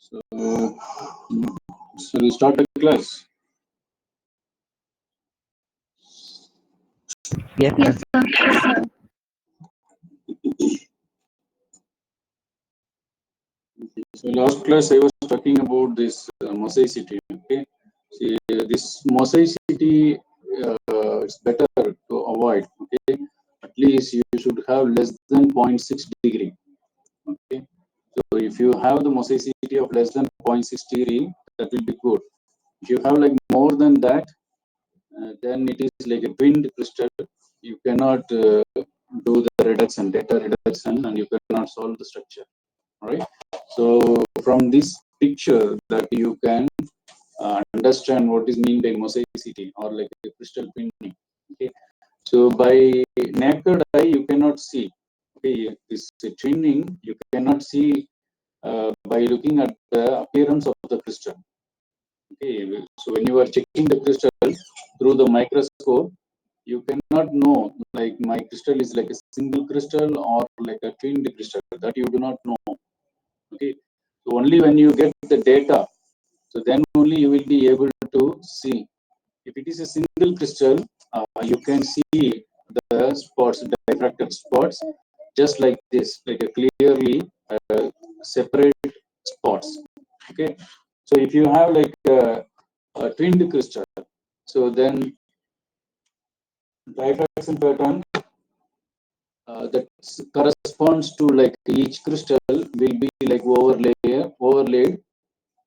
So, shall we start the class? Yes, Yes, sir. sir. Yes, sir. So, last class I was talking about this mosaicity. Okay, see, this mosaicity it's better to avoid. Okay, at least you should have less than 0.6 degree. Okay, so if you have the mosaicity of less than 0.6 degree, that will be good. If you have like more than that, then it is like a twinned crystal. You cannot do the reduction, data reduction, and you cannot solve the structure. All right. So from this picture, that you can understand what is mean by mosaicity or like a crystal twinning. Okay. So by naked eye, you cannot see. Okay, this twinning you cannot see by looking at the appearance of the crystal. Okay, so when you are checking the crystal through the microscope, you cannot know like my crystal is like a single crystal or like a twinned crystal. That you do not know. Okay, so only when you get the data, so then only you will be able to see. If it is a single crystal, you can see the spots, diffracted spots, just like this, like a clearly separate spots. Okay, so if you have like a twinned crystal, so then diffraction pattern that corresponds to like each crystal will be like overlaid,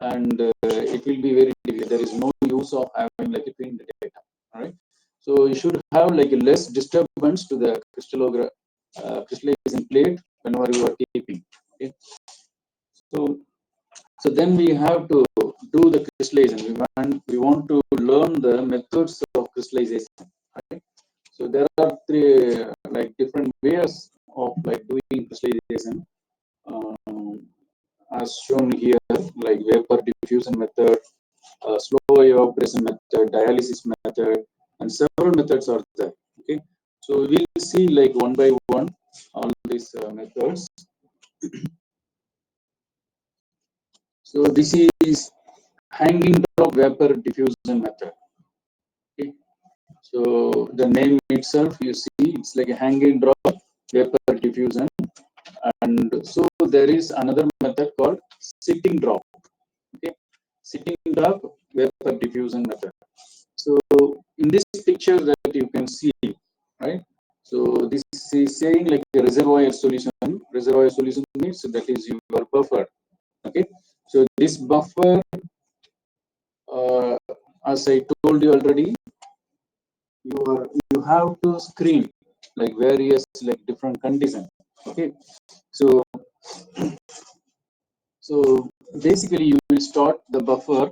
and it will be very difficult. There is no use of having like a twinned data. All right, so you should have like a less disturbance to the crystallization plate whenever you are keeping. Okay, so then we have to do the crystallization. We want to learn the methods of crystallization. Right? So there are three like different ways of like doing crystallization, as shown here, like vapor diffusion method, slow evaporation method, dialysis method, and several methods are there. Okay, so we'll see like one by one all these methods. So this is hanging drop vapor diffusion method. Okay, so the name itself, you see, it's like a hanging drop vapor diffusion, and so there is another method called sitting drop. Okay, sitting drop vapor diffusion method. So in this picture that you can see, right? So this is saying like a reservoir solution. Reservoir solution means that is your buffer. Okay, so this buffer, as I told you already, you have to screen like various like different conditions. Okay, so basically you will start the buffer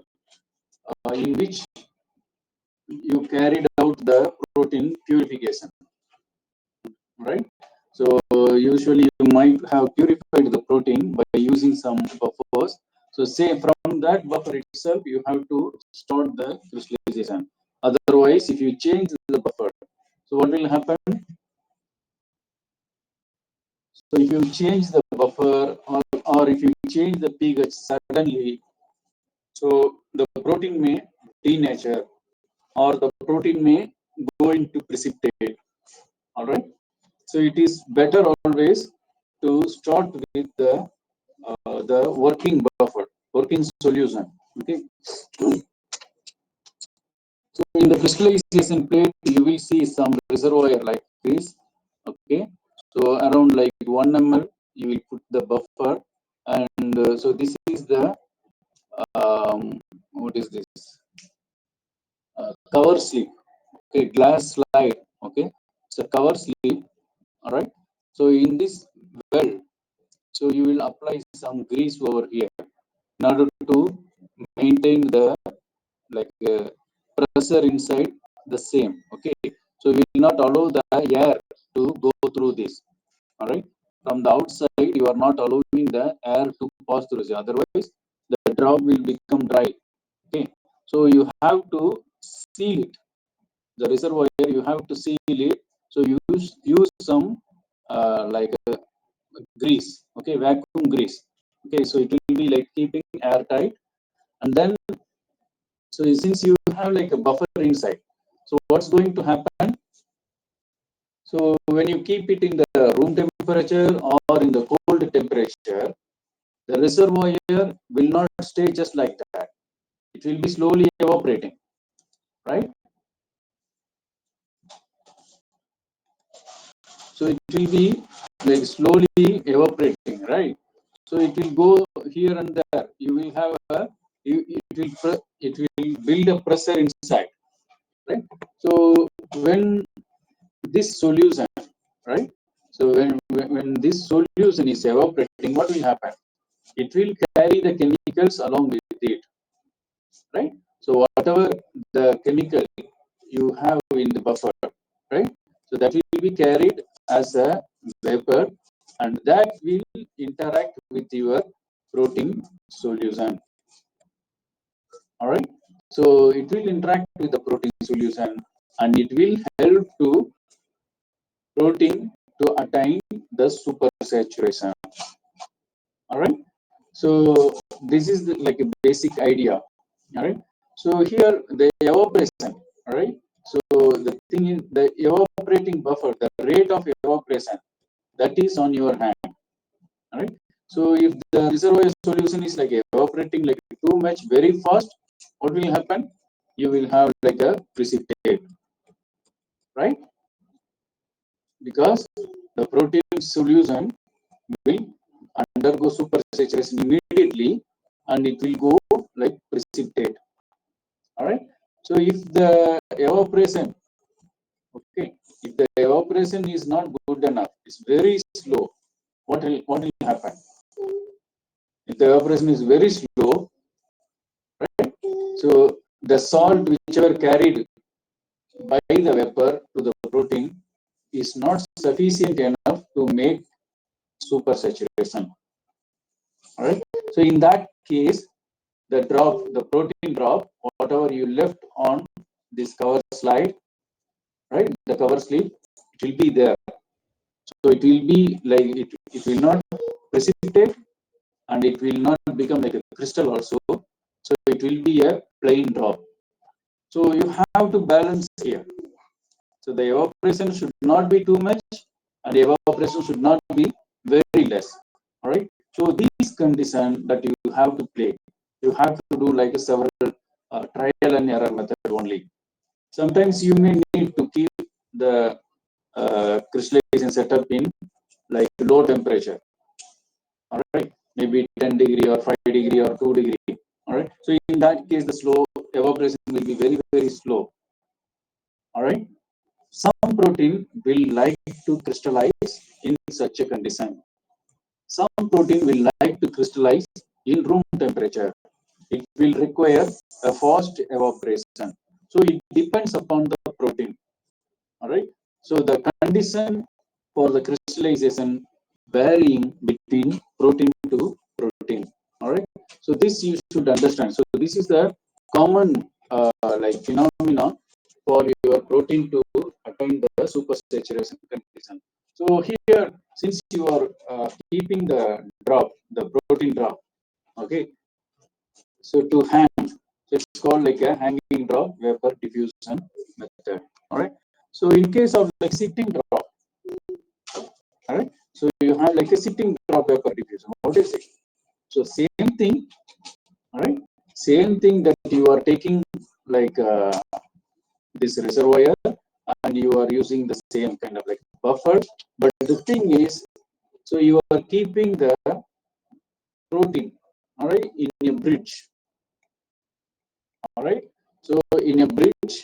in which you carried out the protein purification, right? So usually you might have purified the protein by using some buffers. So say from that buffer itself, you have to start the crystallization. Otherwise, if you change the buffer, so what will happen? So if you change the buffer, or if you change the pH suddenly, so the protein may denature, or the protein may go into precipitate. All right. So it is better always to start with the working buffer, working solution. Okay. So in the crystallization plate, you will see some reservoir like this. Okay. So around like 1 ml, you will put the buffer, and so this is the what is this? Cover slip. Okay, glass slide. Okay, so cover slip. All right. So in this well, so you will apply some grease over here in order to maintain the like pressure inside the same. Okay, so we will not allow the air to go through this. All right, from the outside you are not allowing the air to pass through this, otherwise the drop will become dry. Okay, so you have to seal it, the reservoir, you have to seal it. So use some like grease. Okay, vacuum grease. Okay, so it will be like keeping airtight, and then so since you have like a buffer inside, so what's going to happen? So when you keep it in the room temperature or in the cold temperature, the reservoir will not stay just like that. It will be slowly evaporating, right? So it will be like slowly evaporating, right? So it will go here and there. You will have it will build a pressure inside, right? So when this solution, right? So when this solution is evaporating, what will happen? It will carry the chemicals along with it, right? So whatever the chemical you have in the buffer, right? So that will be carried as a vapor, and that will interact with your protein solution. All right. So it will interact with the protein solution, and it will help to protein to attain the supersaturation. All right. So this is like a basic idea. All right. So here the evaporation. All right. So the thing is the evaporating buffer, the rate of evaporation, that is on your hand. All right. So if the reservoir solution is like evaporating like too much very fast, what will happen? You will have like a precipitate, right? Because the protein solution will undergo supersaturation immediately, and it will go like precipitate. All right. So if the evaporation, okay, if the evaporation is not good enough, it's very slow. What will happen? If the evaporation is very slow, right? So the salt whichever carried by the vapor to the protein is not sufficient enough to make supersaturation. All right. So in that case, the protein drop, whatever you left on this cover slide, right? The cover slip, it will be there. So it will be like it will not precipitate, and it will not become like a crystal also. So it will be a plain drop. So you have to balance here. So the evaporation should not be too much, and evaporation should not be very less. All right. So these conditions that you have to play, you have to do like a several trial and error method only. Sometimes you may need to keep the crystallization setup in like low temperature. All right, maybe 10 degree or 5 degree or 2 degree. All right. So in that case, the slow evaporation will be very slow. All right. Some protein will like to crystallize in such a condition. Some protein will like to crystallize in room temperature. It will require a fast evaporation. So it depends upon the protein. All right. So the condition for the crystallization varying between protein to protein. All right. So this you should understand. So this is the common like phenomena for your protein to attain the supersaturation condition. So here, since you are keeping the drop, the protein drop, okay. So to hang, so it's called like a hanging drop vapor diffusion method. All right. So in case of like sitting drop, all right. So you have like a sitting drop vapor diffusion. What is it? So same thing, all right. Same thing that you are taking like this reservoir, and you are using the same kind of like buffer. But the thing is, so you are keeping the protein, all right, in a bridge, all right. So in a bridge,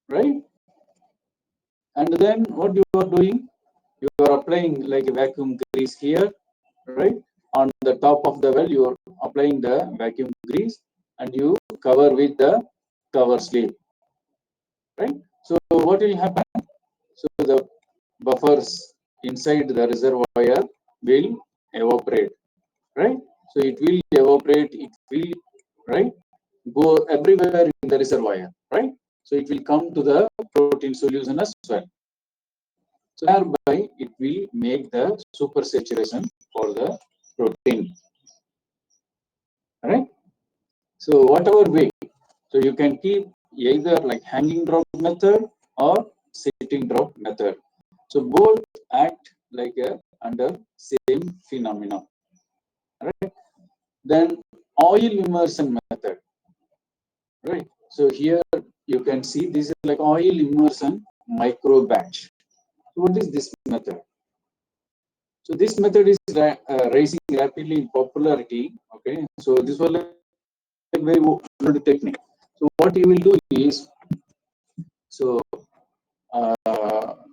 right, and then what you are doing, you are applying like a vacuum grease here, right, on the top of the well. You are applying the vacuum grease, and you cover with the cover slip, right. So what will happen? So the buffers inside the reservoir will evaporate, right. So it will evaporate, it will, right, go everywhere in the reservoir, right. So it will come to the protein solution as well. So thereby it will make the supersaturation for the protein. Right? So whatever way, so you can keep either like hanging drop method or sitting drop method. So both act like a under same phenomena. Right? Then oil immersion method. Right? So here you can see this is like oil immersion micro batch. So what is this method? So this method is rising rapidly in popularity. Okay, so this was like very old technique. So what you will do is, so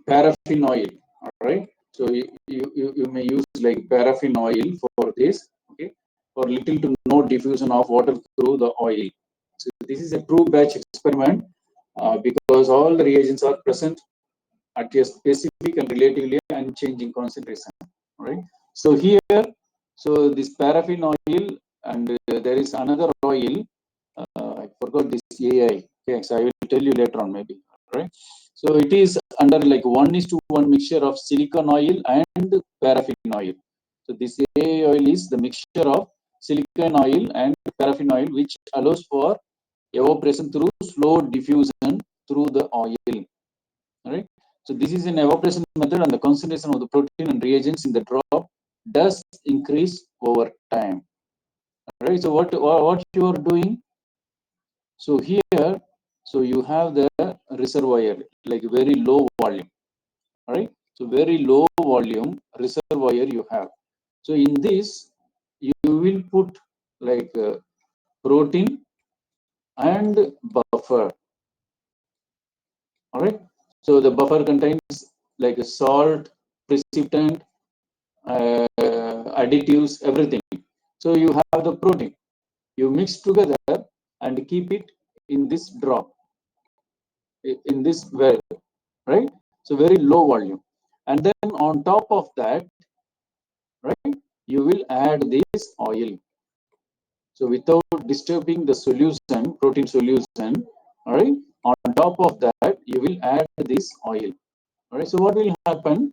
paraffin oil. All right. So you may use like paraffin oil for this. Okay, for little to no diffusion of water through the oil. So this is a true batch experiment because all the reagents are present at a specific and relatively unchanging concentration. Right. So here, so this paraffin oil and there is another oil. I forgot this AI. Okay, so I will tell you later on maybe. Right. So it is under like 1:1 mixture of silicon oil and paraffin oil. So this AI oil is the mixture of silicon oil and paraffin oil, which allows for evaporation through slow diffusion through the oil. Right. So this is an evaporation method, and the concentration of the protein and reagents in the drop does increase over time. Right. So what you are doing? So here, so you have the reservoir like very low volume. Right. So very low volume reservoir you have. So in this, you will put like protein and buffer. All right. So the buffer contains like a salt, precipitant, additives, everything. So you have the protein. You mix together and keep it in this drop, in this well, right? So very low volume. And then on top of that, right, you will add this oil. So without disturbing the solution, protein solution, all right, on top of that, you will add this oil. All right, so what will happen?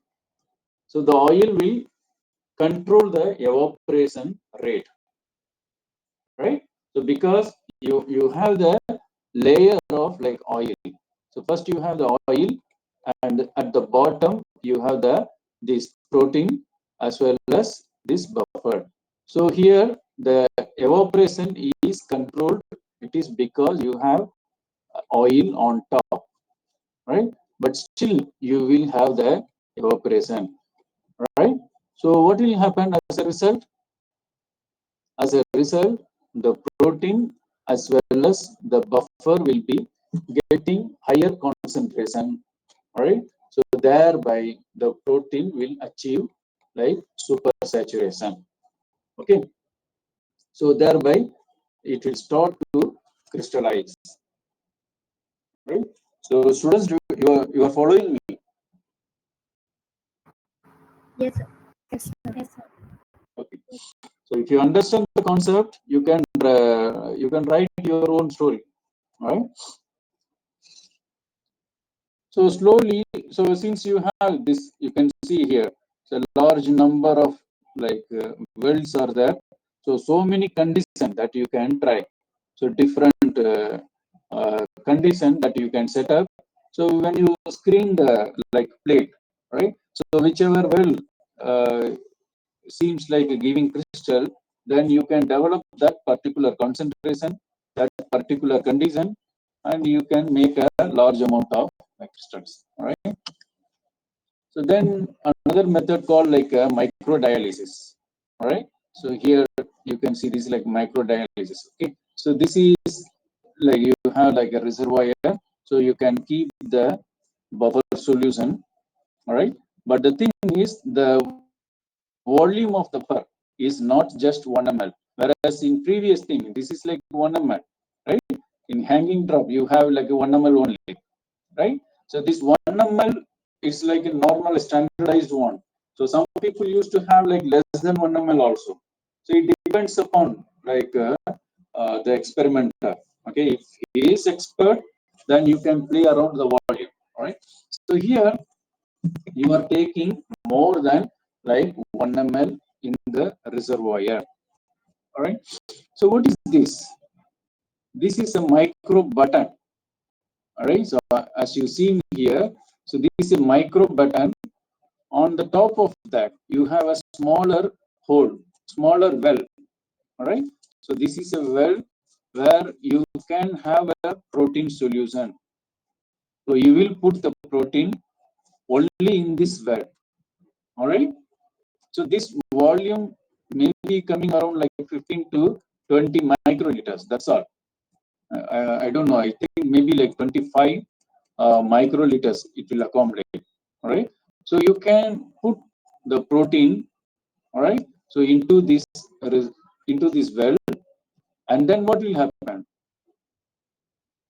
So the oil will control the evaporation rate, right? So because you have the layer of like oil. So first you have the oil, and at the bottom you have the this protein as well as this buffer. So here the evaporation is controlled. It is because you have oil on top, right? But still you will have the evaporation, right? So what will happen as a result? As a result, the protein as well as the buffer will be getting higher concentration, right? So thereby the protein will achieve like supersaturation. Okay. So thereby it will start to crystallize. Right? So students, you are following me. Yes, sir. Yes, sir. Okay. So if you understand the concept, you can write your own story. Right? So slowly, so since you have this, you can see here, so large number of like wells are there. So many conditions that you can try. So different condition that you can set up. So when you screen the like plate, right? So whichever well seems like giving crystal, then you can develop that particular concentration, that particular condition, and you can make a large amount of crystals. All right. So then another method called like microdialysis. All right. So here you can see this like microdialysis. Okay. So this is like you have like a reservoir, so you can keep the buffer solution. All right. But the thing is the volume of the buffer is not just 1 ml. Whereas in previous thing, this is like 1 ml, right? In hanging drop, you have like a 1 ml only, right? So this 1 ml is like a normal standardized one. So some people used to have like less than 1 ml also. So it depends upon like the experimenter. Okay, if he is expert, then you can play around the volume. All right. So here you are taking more than like 1 ml in the reservoir. All right. So what is this? This is a micro button. All right. So as you see here, so this is a micro button. On the top of that, you have a smaller hole, smaller well. All right. So this is a well where you can have a protein solution. So you will put the protein only in this well. All right. So this volume may be coming around like 15 to 20 microliters. That's all. I don't know. I think maybe like 25 microliters it will accommodate. All right. So you can put the protein. All right. So into this well, and then what will happen?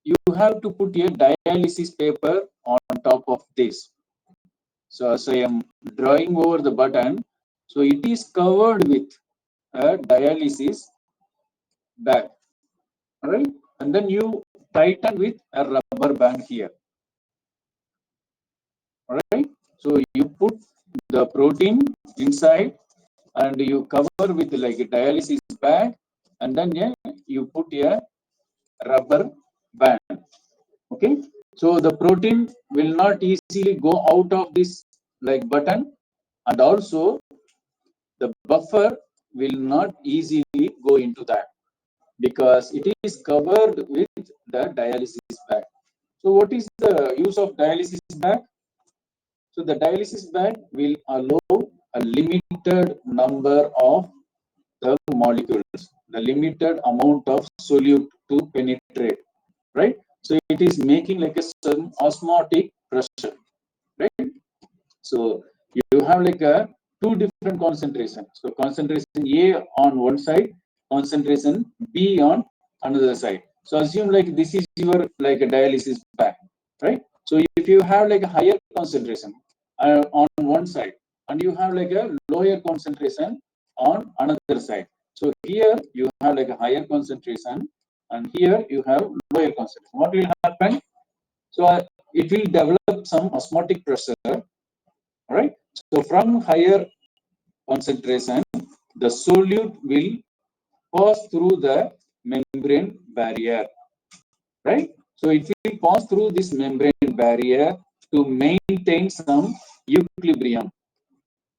You have to put a dialysis paper on top of this. So as I am drawing over the button, so it is covered with a dialysis bag. All right. And then you tighten with a rubber band here. All right. So you put the protein inside and you cover with like a dialysis bag, and then you put a rubber band. Okay. So the protein will not easily go out of this like button, and also the buffer will not easily go into that because it is covered with the dialysis bag. So what is the use of dialysis bag? So the dialysis bag will allow a limited number of the molecules, the limited amount of solute to penetrate, right? So it is making like a some osmotic pressure, right? So you have like a two different concentrations. So concentration A on one side, concentration B on another side. So assume like this is your like a dialysis bag, right? So if you have like a higher concentration on one side and you have like a lower concentration on another side. So here you have like a higher concentration and here you have lower concentration. What will happen? So it will develop some osmotic pressure. All right. So from higher concentration, the solute will pass through the membrane barrier, right? So it will pass through this membrane barrier to maintain some equilibrium,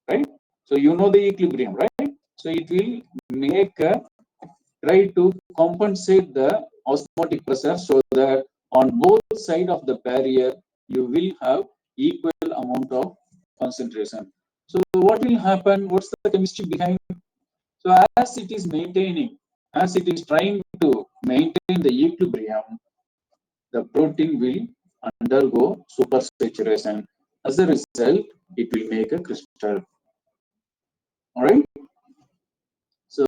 right? So you know the equilibrium, right? So it will make a try to compensate the osmotic pressure so that on both sides of the barrier you will have equal amount of concentration. So what will happen? What's the chemistry behind? So as it is maintaining, as it is trying to maintain the equilibrium, the protein will undergo supersaturation. As a result, it will make a crystal. All right. So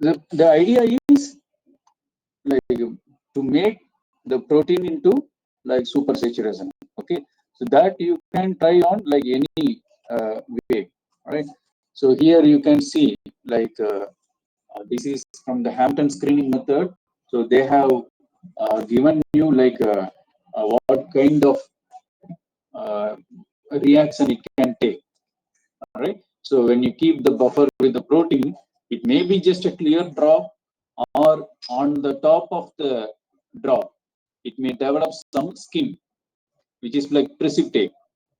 the idea is like to make the protein into like supersaturation. Okay, so that you can try on like any way. Right. So here you can see like this is from the Hampton screening method. So they have given you like what kind of uh, reaction it can take. All right. So when you keep the buffer with the protein, it may be just a clear drop, or on the top of the drop, it may develop some skin, which is like precipitate.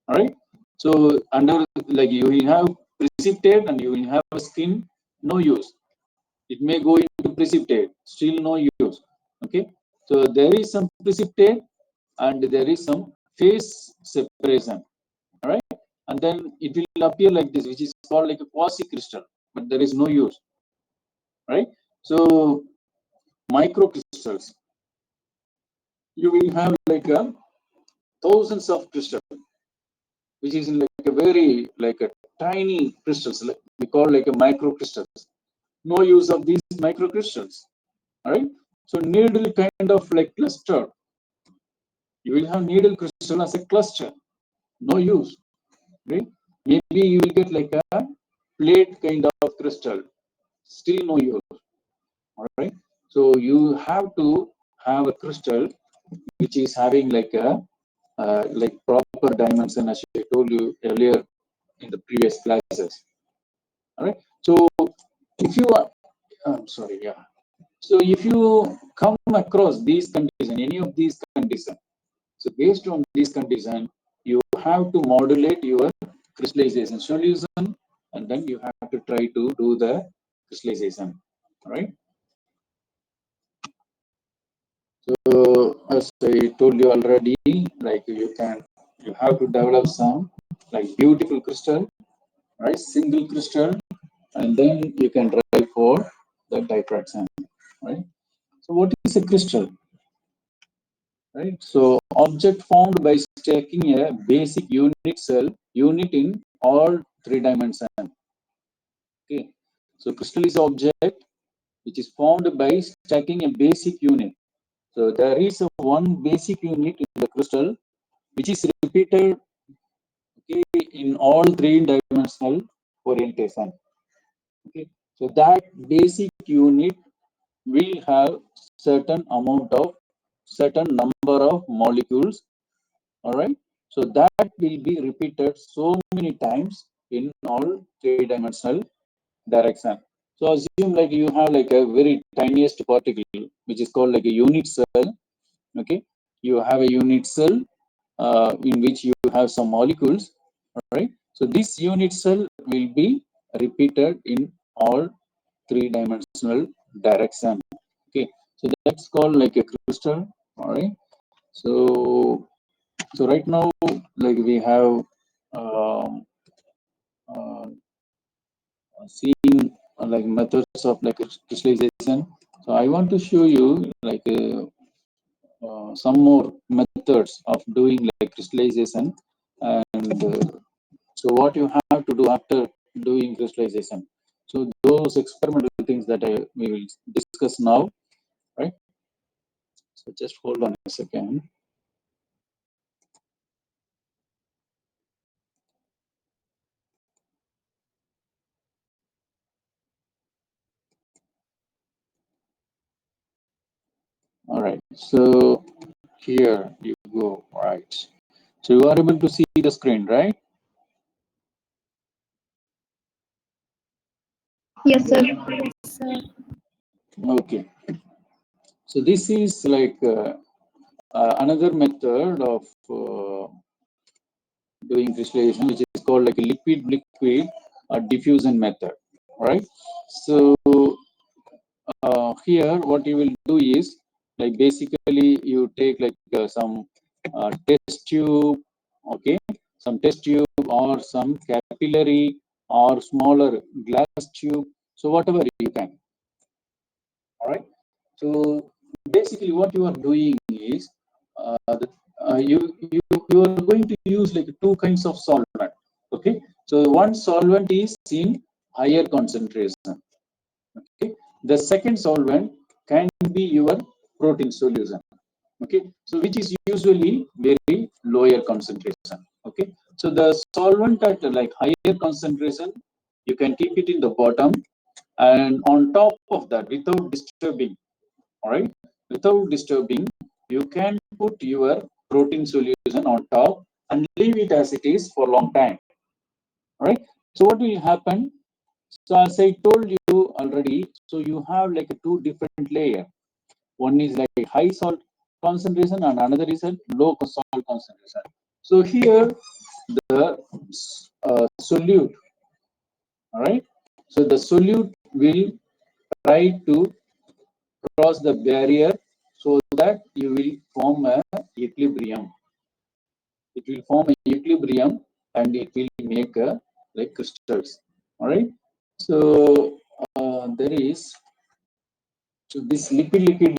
All right. So under like you will have precipitate and you will have a skin, no use. It may go into precipitate, still no use. Okay. So there is some precipitate and there is some phase separation. All right. And then it will appear like this, which is called like a quasi crystal, but there is no use. Right. So microcrystals, you will have like thousands of crystals, which is like a very like a tiny crystals, like we call like a microcrystals. No use of these microcrystals. All right. So needle kind of like cluster. You will have needle crystal as a cluster. No use. Right. Maybe you will get like a plate kind of crystal. Still no use. All right. So you have to have a crystal which is having like a like proper dimension, as I told you earlier in the previous classes. All right. So if you are, sorry, yeah. So if you come across these conditions, any of these conditions, so based on these conditions, you have to modulate your crystallization solution, and then you have to try to do the crystallization. All right. So as I told you already, like you have to develop some like beautiful crystal, right? Single crystal, and then you can try for the diffraction, right? So what is a crystal, right? So object formed by stacking a basic unit cell unit in all three dimensions. Okay. So crystal is object which is formed by stacking a basic unit. So there is a one basic unit in the crystal which is repeated, okay, in all three dimensional orientation. Okay. So that basic unit will have certain number of molecules. All right. So that will be repeated so many times in all three-dimensional direction. So assume like you have like a very tiniest particle which is called like a unit cell. Okay. You have a unit cell in which you have some molecules. All right. So this unit cell will be repeated in all three-dimensional direction. Okay. So that's called like a crystal. All right. So right now, like we have um, uh, seen like methods of like crystallization. So I want to show you like some more methods of doing like crystallization, and so what you have to do after doing crystallization. So those experimental things that we will discuss now, right? So just hold on a second. All right. So here you go. All right. So you are able to see the screen, right? Yes, sir. Yes, sir. Okay. So this is like another method of doing crystallization, which is called like a liquid diffusion method, right? So here, what you will do is like basically you take like some test tube, okay, some test tube or some capillary or smaller glass tube. So whatever you can. All right. So basically, what you are doing is you are going to use like two kinds of solvent. Okay. So one solvent is in higher concentration. Okay. The second solvent can be your protein solution. Okay. So which is usually very lower concentration. Okay. So the solvent at like higher concentration, you can keep it in the bottom, and on top of that, without disturbing, all right, without disturbing, you can put your protein solution on top and leave it as it is for a long time. All right. So what will happen? So as I told you already, so you have like two different layers. One is like high salt concentration and another is a low salt concentration. So here the solute, all right. So the solute will try to cross the barrier so that you will form a equilibrium. It will form a equilibrium and it will make a like crystals. All right. So there is so this liquid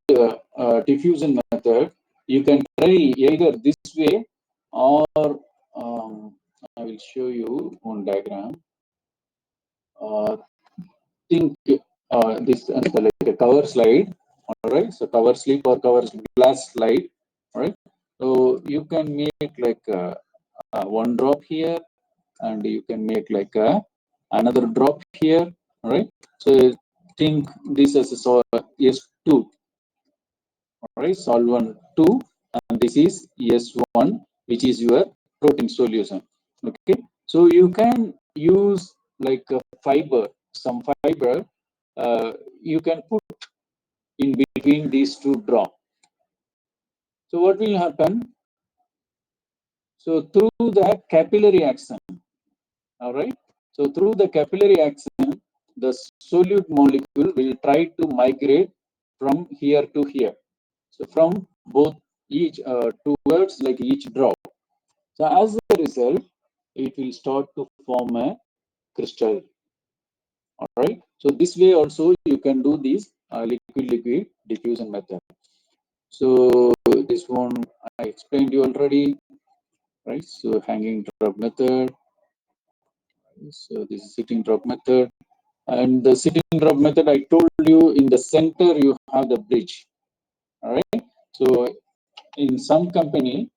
diffusion method. You can try either this way or I will show you one diagram. Think this as like a cover slide. All right. So cover slip or cover glass slide. All right. So you can make like one drop here, and you can make like another drop here. All right. So think this as a S2. All right. Solvent 2, and this is S1, which is your protein solution. Okay. So you can use like a fiber, some fiber, you can put in between these two drops. So what will happen? So through the capillary action, all right. So through the capillary action, the solute molecule will try to migrate from here to here. So from both each towards like each drop. So as a result, it will start to form a crystal. All right. So this way also you can do this liquid diffusion method. So this one I explained you already, right? So hanging drop method. So this is sitting drop method, and the sitting drop method I told you in the center you have the bridge. All right. So in some company,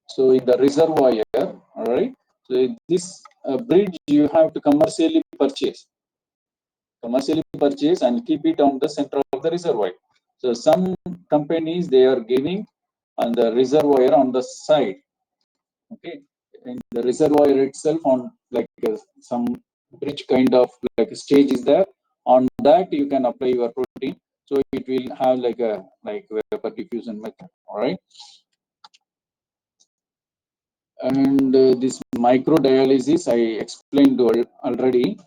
so in the reservoir, all right. So this bridge you have to commercially purchase and keep it on the center of the reservoir. So some companies they are giving on the reservoir on the side, okay, in the reservoir itself on like some bridge kind of like a stage is there. On that you can apply your protein, so it will have like a vapor diffusion method. All right, and this microdialysis I explained already.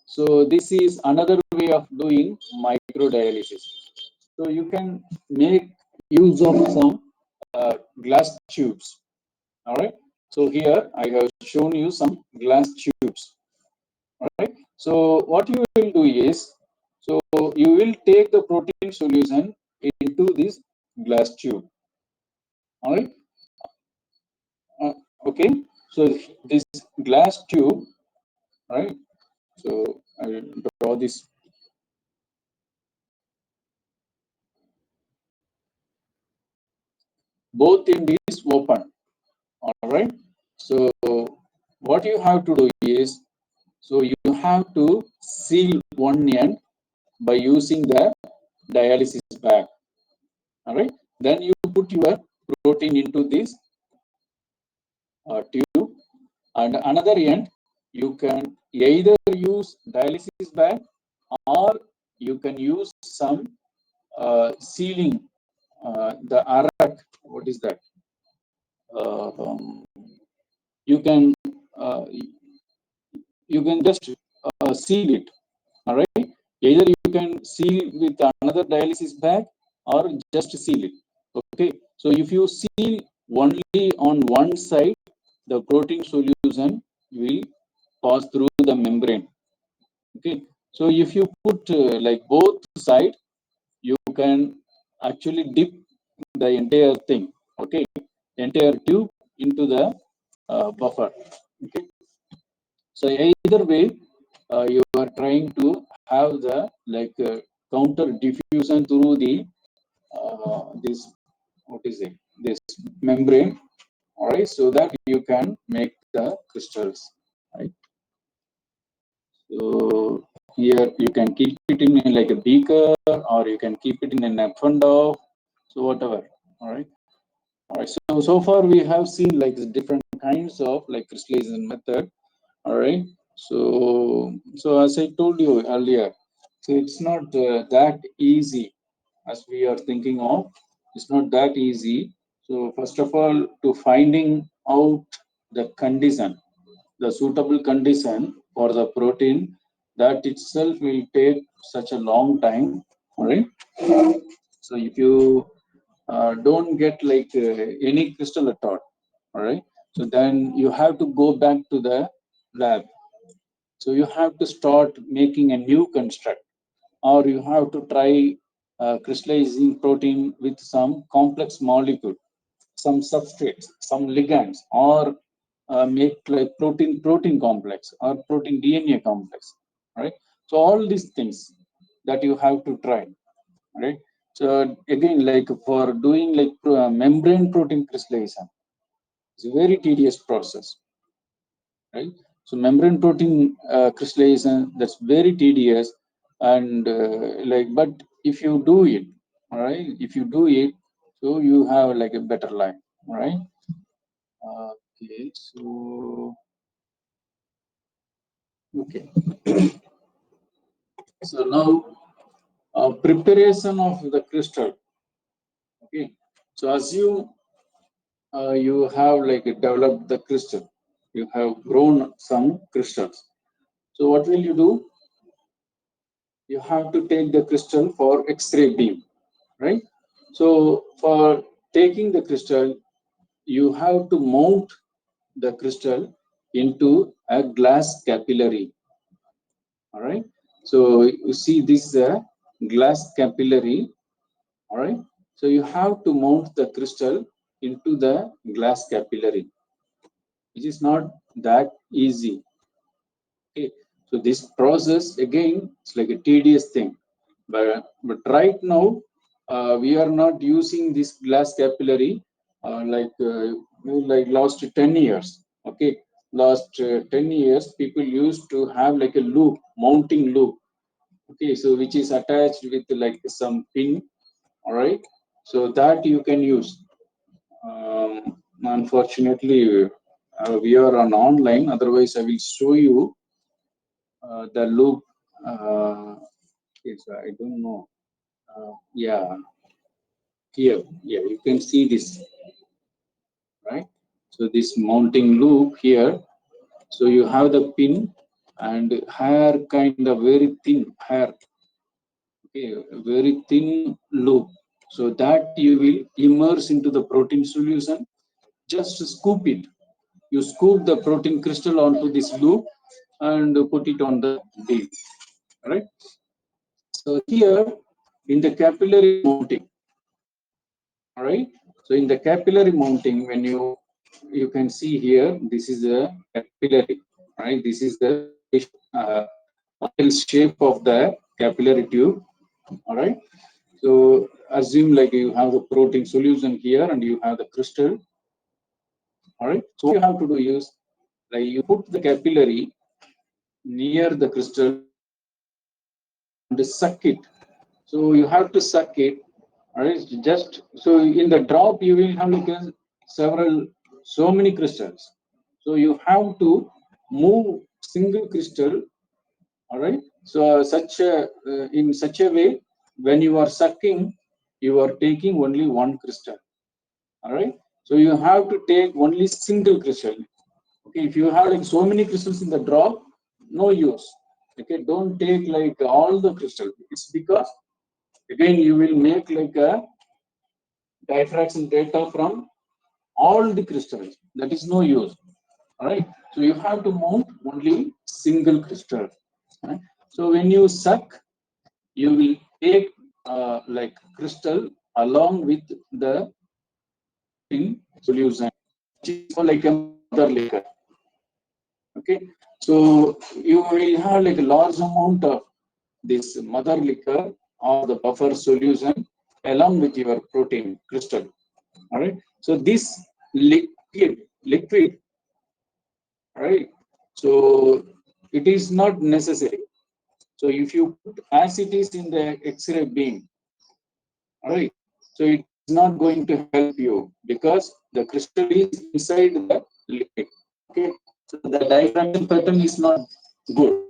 So this is another way of doing microdialysis. So you can make use of some glass tubes. All right. So here I have shown you some glass tubes. All right. So what you will do is, so you will take the protein solution into this glass tube. All right. Okay. So this glass tube, right? So I will draw this. Both in this open. All right. So what you have to do is, so you have to seal one end by using the dialysis bag. All right. Then you put your protein into this tube, and another end you can either use dialysis bag or you can use some sealing. The arak, what is that? Um, you can uh, you can just seal it. All right. Either you can seal with another dialysis bag or just seal it. Okay. So if you seal only on one side, the protein solution will pass through the membrane. Okay. So if you put like both sides, you can actually dip the entire thing. Okay. Entire tube into the buffer. Okay. So either way, you are trying to have the like counter diffusion through the this, what is it, this membrane. All right, so that you can make the crystals. Right. So here you can keep it in like a beaker, or you can keep it in an F&O. So whatever. All right. All right. So far we have seen like different kinds of like crystallization method. All right. So as I told you earlier, so it's not that easy as we are thinking of. It's not that easy. So first of all, to finding out the condition, the suitable condition for the protein, that itself will take such a long time. All right. So if you don't get like any crystal at all right. So then you have to go back to the lab. So you have to start making a new construct, or you have to try crystallizing protein with some complex molecule, some substrates, some ligands, or make like protein complex or protein DNA complex, right? So all these things that you have to try, right? So again, like for doing like membrane protein crystallization, it's a very tedious process, right? So membrane protein crystallization, that's very tedious, and like, but if you do it, all right, if you do it, so you have like a better life, all right? Okay, so Okay. So now preparation of the crystal. Okay. So assume you have like developed the crystal. You have grown some crystals. So what will you do? You have to take the crystal for X-ray beam, right? So for taking the crystal, you have to mount the crystal into a glass capillary. All right. So you see this glass capillary. All right. So you have to mount the crystal into the glass capillary. It is not that easy. Okay. So this process again, it's like a tedious thing. But right now, we are not using this glass capillary like last 10 years. Okay. Last 10 years, people used to have like a loop, mounting loop. Okay. So which is attached with like some pin. All right. So that you can use. Unfortunately, we are on online. Otherwise, I will show you the loop. Yes, I don't know. Yeah, here, yeah, you can see this, right? So this mounting loop here. So you have the pin and hair kind of very thin hair. Okay, very thin loop. So that you will immerse into the protein solution. Just scoop it. You scoop the protein crystal onto this loop and put it on the bead, right? So here in the capillary mounting, all right. So in the capillary mounting, when you can see here, this is the capillary, right? This is the uh, shape of the capillary tube, all right. So assume like you have the protein solution here and you have the crystal, all right. So what you have to do is like you put the capillary near the crystal and suck it. So you have to suck it. All right. Just so in the drop you will have like so many crystals. So you have to move single crystal. All right. So in such a way, when you are sucking, you are taking only one crystal. All right. So you have to take only single crystal. Okay. If you have like so many crystals in the drop, no use. Okay. Don't take like all the crystal. It's because again you will make like a diffraction data from all the crystals. That is no use. All right. So you have to mount only single crystal. Right? So when you suck, you will take like crystal along with the in solution, which is like a mother liquor. Okay. So you will have like a large amount of this mother liquor or the buffer solution along with your protein crystal. All right. So this liquid, right? So it is not necessary. So if you put as it is in the X-ray beam, all right. So it is not going to help you because the crystal is inside the liquid. Okay. So the diffraction pattern is not good.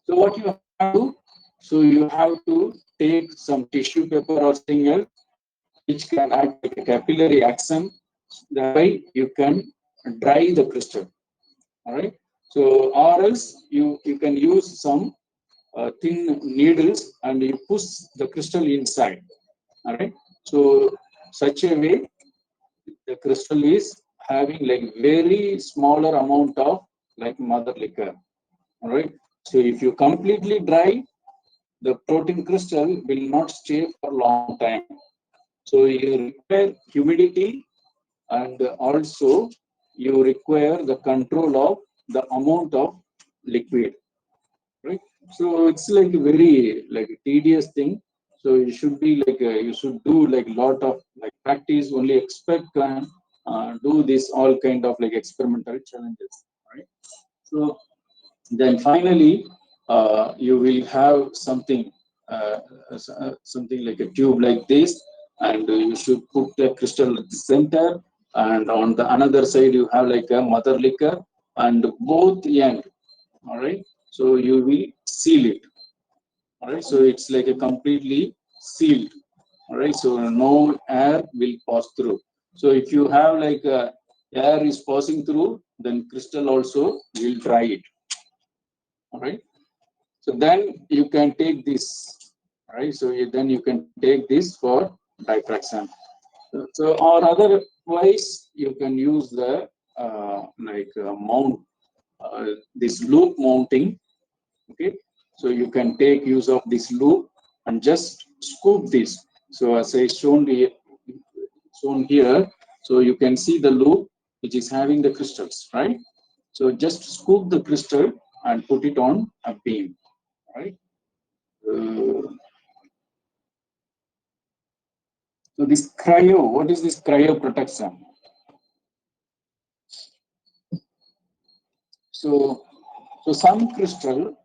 So what you have to do? So you have to take some tissue paper or something else which can act like a capillary action. That way you can dry the crystal. All right. So or else you can use some thin needles and you push the crystal inside. All right. So such a way the crystal is having like very smaller amount of like mother liquor. All right. So if you completely dry, the protein crystal will not stay for a long time. So you require humidity and also you require the control of the amount of liquid, right? So it's like a very like a tedious thing. So you should be like you should do like lot of like practice. Only expert can do this all kind of like experimental challenges, right? So then finally, you will have uh, something like a tube like this, and you should put the crystal at the center, and on the another side you have like a mother liquor, and both end. All right. So you will seal it. All right. So it's like a completely sealed. All right. So no air will pass through. So if you have like air is passing through, then crystal also will dry it. All right. So then you can take this. All right. So then you can take this for diffraction. So or otherwise you can use the mount this loop mounting. Okay, so you can take use of this loop and just scoop this. So as I shown here, so you can see the loop which is having the crystals, right? So just scoop the crystal and put it on a beam, right? Uh, so this cryo, what is this cryo protection? So some crystal,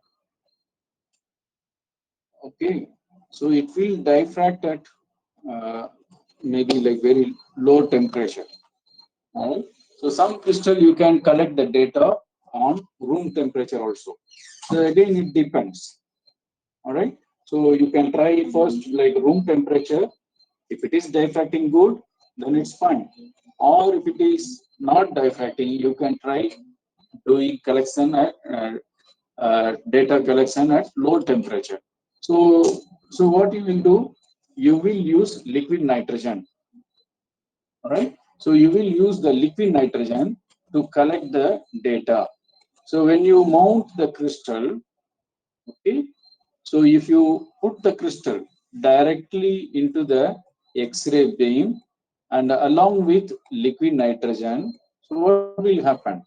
okay, so it will diffract at uh, maybe like very low temperature. Right? So some crystal you can collect the data on room temperature also. So again it depends. All right. So you can try first like room temperature. If it is diffracting good, then it's fine. Or if it is not diffracting, you can try doing collection at data collection at low temperature. So what you will do? You will use liquid nitrogen. All right. So you will use the liquid nitrogen to collect the data. So when you mount the crystal, okay, so if you put the crystal directly into the X-ray beam and along with liquid nitrogen, so what will happen?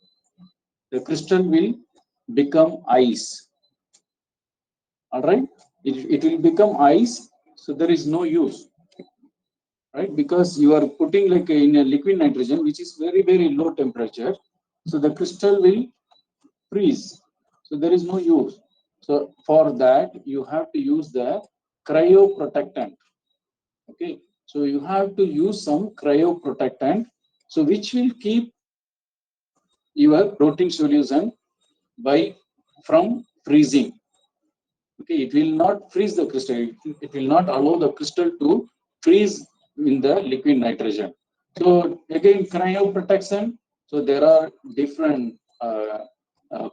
The crystal will become ice. All right, it will become ice. So there is no use, right? Because you are putting like in a liquid nitrogen, which is very, very low temperature. So the crystal will freeze. So there is no use. So for that, you have to use the cryoprotectant. Okay. So you have to use some cryoprotectant. So which will keep your protein solution by from freezing. Okay, it will not freeze the crystal. It will not allow the crystal to freeze in the liquid nitrogen. So again, cryoprotection. So there are different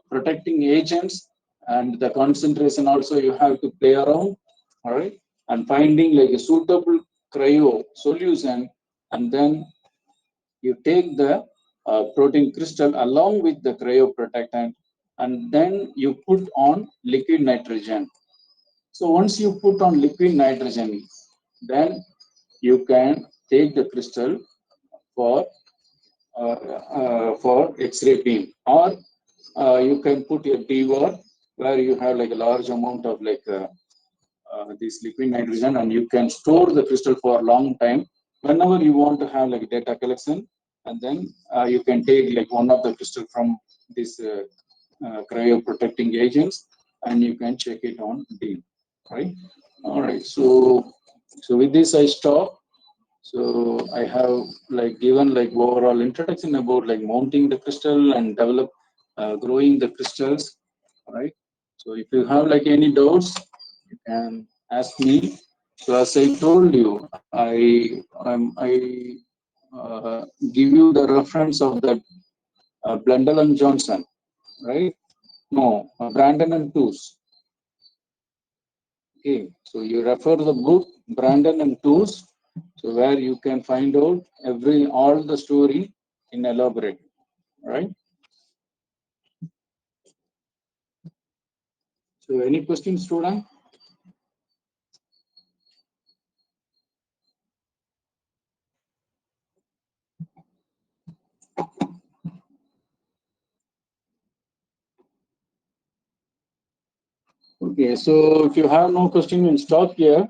protecting agents, and the concentration also you have to play around. All right, and finding like a suitable cryo solution, and then you take the protein crystal along with the cryoprotectant, and then you put on liquid nitrogen. So once you put on liquid nitrogen, then you can take the crystal for X-ray beam, or you can put a DVAR where you have like a large amount of like this liquid nitrogen, and you can store the crystal for a long time. Whenever you want to have like data collection, and then you can take like one of the crystal from this cryo protecting agents, and you can check it on beam, right? All right. So with this I stop. So I have like given like overall introduction about like mounting the crystal and develop growing the crystals, right? So if you have like any doubts, you can ask me. So as I told you, I give you the reference of that Blundell and Johnson, right? No, Brandon and Toos. Okay, so you refer the book Brandon and Toos, so where you can find out all the story in elaborate, right? So any questions, student? Okay, so if you have no question, we'll stop here.